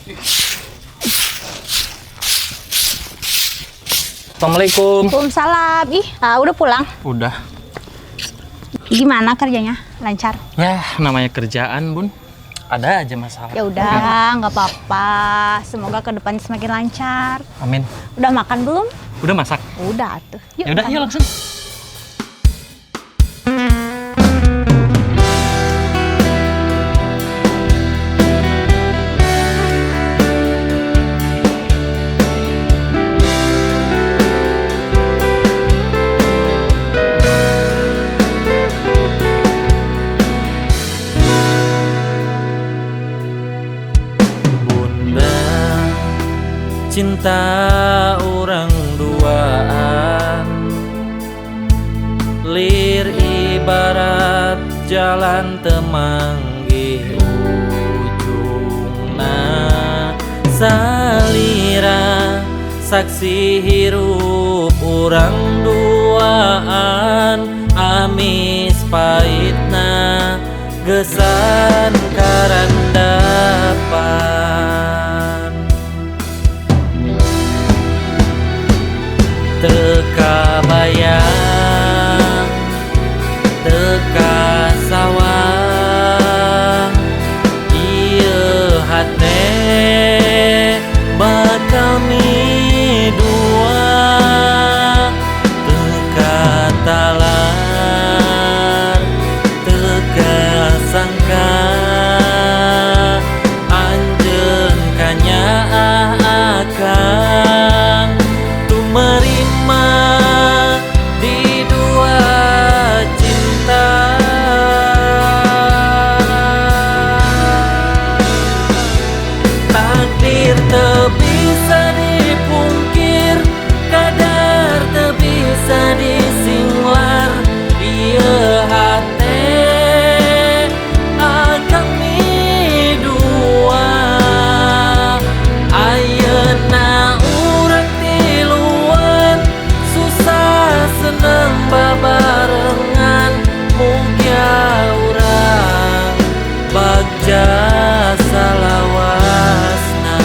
Assalamualaikum. Waalaikumsalam. Udah pulang? Udah. Gimana kerjanya? Lancar? Ya, namanya kerjaan, Bun. Ada aja masalah. Ya udah, nggak apa-apa. Semoga ke depan semakin lancar. Amin. Udah makan belum? Udah masak? Udah tuh. Ya udah, yuk langsung. Cinta orang duaan, lir ibarat jalan temanggih ujungna, salira saksi hirup orang duaan, amis pahitna gesan karandapan. Teka bayang, teka sawang, ieu hate bakal mi dua, teka talar, teka sangka, anjeun kanya akan menerima di dua cinta. Takdir teu bisa dipungkir, kadar teu bisa disinglar, ieu hate akang mi dua. Ayeuna urang seneng babarengan, mugia urang bagja salawasna.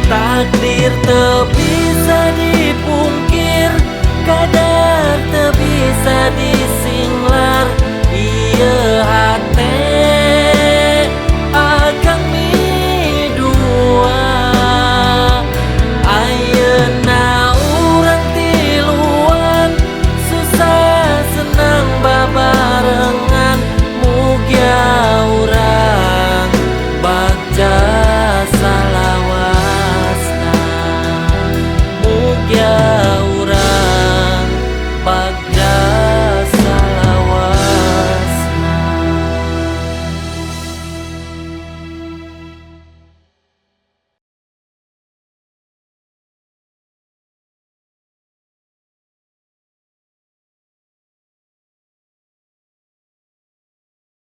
Takdir teu bisa dipungkir, kadar teu bisa disinglar, ieu hate akang mi dua. Ayeuna urang tiluan, susah senang babarengan, mugia urang bagja salawasna, mugia urang bagja